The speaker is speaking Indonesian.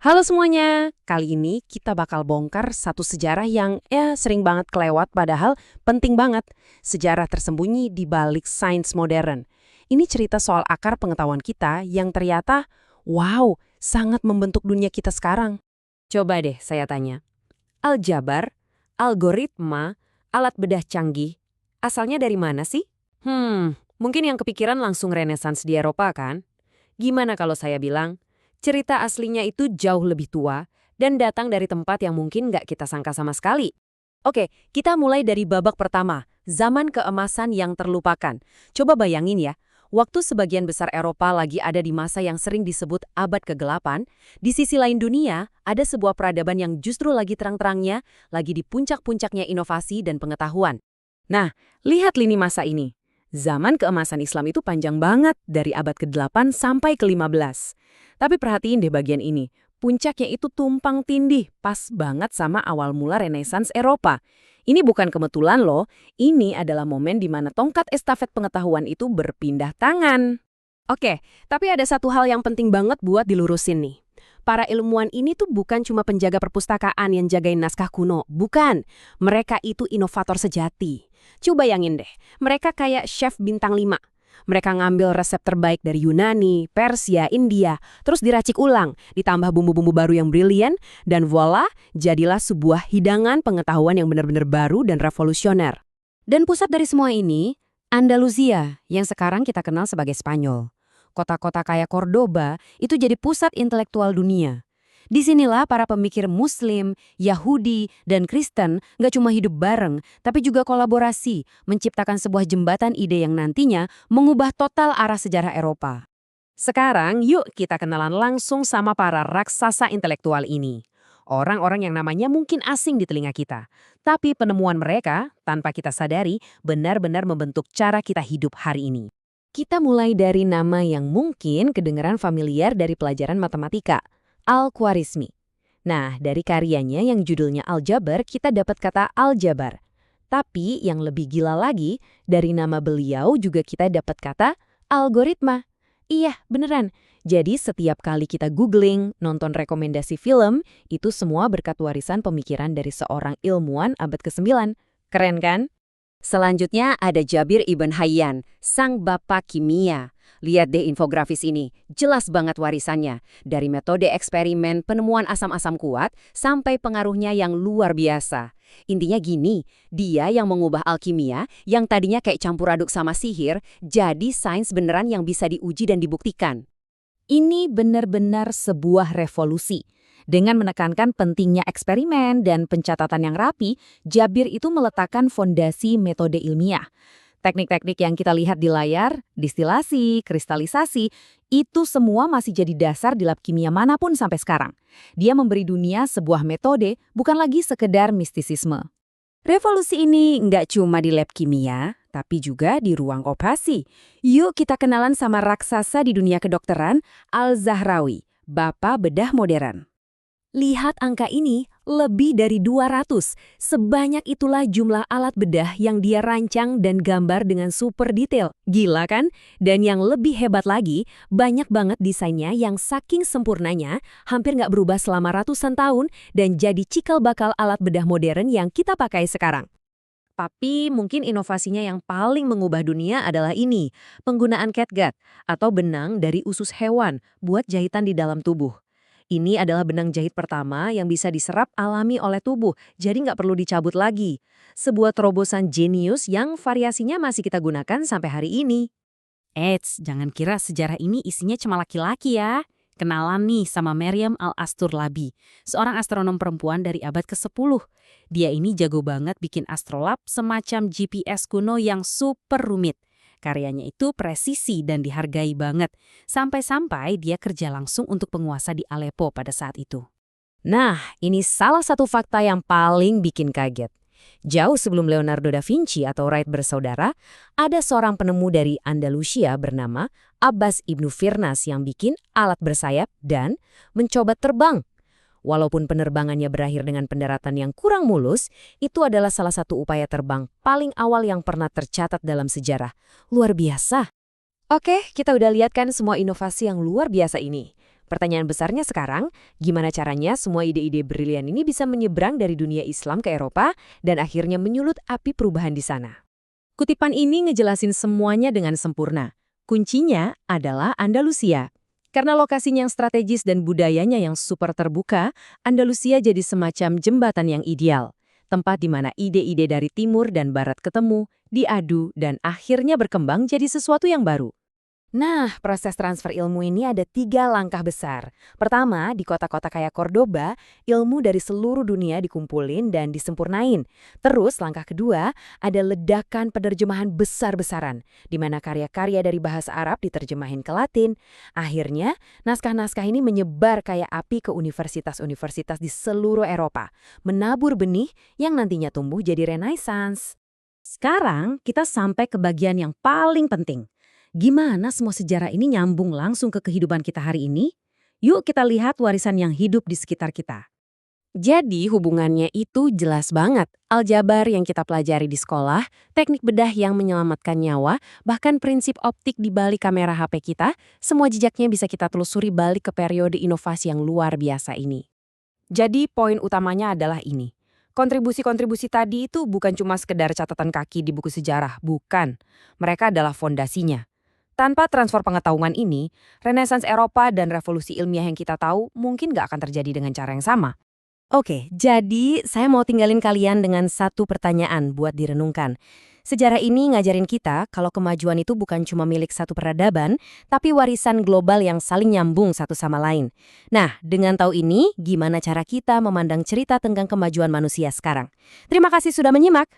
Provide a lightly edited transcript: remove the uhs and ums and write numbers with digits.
Halo semuanya, kali ini kita bakal bongkar satu sejarah yang sering banget kelewat padahal penting banget. Sejarah tersembunyi di balik sains modern. Ini cerita soal akar pengetahuan kita yang ternyata, wow, sangat membentuk dunia kita sekarang. Coba deh saya tanya. Aljabar, algoritma, alat bedah canggih, asalnya dari mana sih? Mungkin yang kepikiran langsung Renaissance di Eropa kan? Gimana kalau saya bilang, cerita aslinya itu jauh lebih tua dan datang dari tempat yang mungkin nggak kita sangka sama sekali. Oke, kita mulai dari babak pertama, zaman keemasan yang terlupakan. Coba bayangin ya, waktu sebagian besar Eropa lagi ada di masa yang sering disebut abad kegelapan, di sisi lain dunia ada sebuah peradaban yang justru lagi terang-terangnya, lagi di puncak-puncaknya inovasi dan pengetahuan. Nah, lihat lini masa ini. Zaman keemasan Islam itu panjang banget, dari abad ke-8 sampai ke-15. Tapi perhatiin deh bagian ini. Puncaknya itu tumpang tindih, pas banget sama awal mula Renaissance Eropa. Ini bukan kebetulan loh, ini adalah momen di mana tongkat estafet pengetahuan itu berpindah tangan. Oke, tapi ada satu hal yang penting banget buat dilurusin nih. Para ilmuwan ini tuh bukan cuma penjaga perpustakaan yang jagain naskah kuno, bukan. Mereka itu inovator sejati. Coba bayangin deh, mereka kayak chef bintang 5. Mereka ngambil resep terbaik dari Yunani, Persia, India, terus diracik ulang, ditambah bumbu-bumbu baru yang brilian, dan voila, jadilah sebuah hidangan pengetahuan yang benar-benar baru dan revolusioner. Dan pusat dari semua ini, Andalusia, yang sekarang kita kenal sebagai Spanyol. Kota-kota kayak Cordoba itu jadi pusat intelektual dunia. Disinilah para pemikir Muslim, Yahudi, dan Kristen nggak cuma hidup bareng, tapi juga kolaborasi, menciptakan sebuah jembatan ide yang nantinya mengubah total arah sejarah Eropa. Sekarang yuk kita kenalan langsung sama para raksasa intelektual ini. Orang-orang yang namanya mungkin asing di telinga kita. Tapi penemuan mereka, tanpa kita sadari, benar-benar membentuk cara kita hidup hari ini. Kita mulai dari nama yang mungkin kedengaran familiar dari pelajaran matematika, Al-Khwarizmi. Nah, dari karyanya yang judulnya Aljabar, kita dapat kata aljabar. Tapi yang lebih gila lagi, dari nama beliau juga kita dapat kata algoritma. Iya, beneran. Jadi setiap kali kita googling, nonton rekomendasi film, itu semua berkat warisan pemikiran dari seorang ilmuwan abad ke-9. Keren kan? Selanjutnya ada Jabir Ibn Hayyan, sang bapak kimia. Lihat deh infografis ini, jelas banget warisannya. Dari metode eksperimen penemuan asam-asam kuat sampai pengaruhnya yang luar biasa. Intinya gini, dia yang mengubah alkimia yang tadinya kayak campur aduk sama sihir, jadi sains beneran yang bisa diuji dan dibuktikan. Ini benar-benar sebuah revolusi. Dengan menekankan pentingnya eksperimen dan pencatatan yang rapi, Jabir itu meletakkan fondasi metode ilmiah. Teknik-teknik yang kita lihat di layar, distilasi, kristalisasi, itu semua masih jadi dasar di lab kimia manapun sampai sekarang. Dia memberi dunia sebuah metode, bukan lagi sekedar mistisisme. Revolusi ini nggak cuma di lab kimia, tapi juga di ruang operasi. Yuk kita kenalan sama raksasa di dunia kedokteran, Al-Zahrawi, bapak bedah modern. Lihat angka ini, lebih dari 200. Sebanyak itulah jumlah alat bedah yang dia rancang dan gambar dengan super detail. Gila kan? Dan yang lebih hebat lagi, banyak banget desainnya yang saking sempurnanya, hampir nggak berubah selama ratusan tahun dan jadi cikal bakal alat bedah modern yang kita pakai sekarang. Tapi mungkin inovasinya yang paling mengubah dunia adalah ini, penggunaan catgut atau benang dari usus hewan buat jahitan di dalam tubuh. Ini adalah benang jahit pertama yang bisa diserap alami oleh tubuh, jadi nggak perlu dicabut lagi. Sebuah terobosan jenius yang variasinya masih kita gunakan sampai hari ini. Eits, jangan kira sejarah ini isinya cuma laki-laki ya. Kenalan nih sama Maryam Al-Asturlabi, seorang astronom perempuan dari abad ke-10. Dia ini jago banget bikin astrolab semacam GPS kuno yang super rumit. Karyanya itu presisi dan dihargai banget, sampai-sampai dia kerja langsung untuk penguasa di Aleppo pada saat itu. Nah, ini salah satu fakta yang paling bikin kaget. Jauh sebelum Leonardo da Vinci atau Wright bersaudara, ada seorang penemu dari Andalusia bernama Abbas ibnu Firnas yang bikin alat bersayap dan mencoba terbang. Walaupun penerbangannya berakhir dengan pendaratan yang kurang mulus, itu adalah salah satu upaya terbang paling awal yang pernah tercatat dalam sejarah. Luar biasa. Oke, kita udah lihat kan semua inovasi yang luar biasa ini. Pertanyaan besarnya sekarang, gimana caranya semua ide-ide brilian ini bisa menyeberang dari dunia Islam ke Eropa dan akhirnya menyulut api perubahan di sana? Kutipan ini ngejelasin semuanya dengan sempurna. Kuncinya adalah Andalusia. Karena lokasinya yang strategis dan budayanya yang super terbuka, Andalusia jadi semacam jembatan yang ideal. Tempat di mana ide-ide dari timur dan barat ketemu, diadu, dan akhirnya berkembang jadi sesuatu yang baru. Nah, proses transfer ilmu ini ada 3 langkah besar. Pertama, di kota-kota kayak Cordoba, ilmu dari seluruh dunia dikumpulin dan disempurnain. Terus, langkah kedua, ada ledakan penerjemahan besar-besaran, di mana karya-karya dari bahasa Arab diterjemahin ke Latin. Akhirnya, naskah-naskah ini menyebar kayak api ke universitas-universitas di seluruh Eropa, menabur benih yang nantinya tumbuh jadi Renaissance. Sekarang kita sampai ke bagian yang paling penting. Gimana semua sejarah ini nyambung langsung ke kehidupan kita hari ini? Yuk kita lihat warisan yang hidup di sekitar kita. Jadi hubungannya itu jelas banget. Aljabar yang kita pelajari di sekolah, teknik bedah yang menyelamatkan nyawa, bahkan prinsip optik di balik kamera HP kita, semua jejaknya bisa kita telusuri balik ke periode inovasi yang luar biasa ini. Jadi poin utamanya adalah ini. Kontribusi-kontribusi tadi itu bukan cuma sekedar catatan kaki di buku sejarah, bukan. Mereka adalah fondasinya. Tanpa transfer pengetahuan ini, Renaissance Eropa dan revolusi ilmiah yang kita tahu mungkin nggak akan terjadi dengan cara yang sama. Oke, jadi saya mau tinggalin kalian dengan satu pertanyaan buat direnungkan. Sejarah ini ngajarin kita kalau kemajuan itu bukan cuma milik satu peradaban, tapi warisan global yang saling nyambung satu sama lain. Nah, dengan tahu ini, gimana cara kita memandang cerita tentang kemajuan manusia sekarang? Terima kasih sudah menyimak.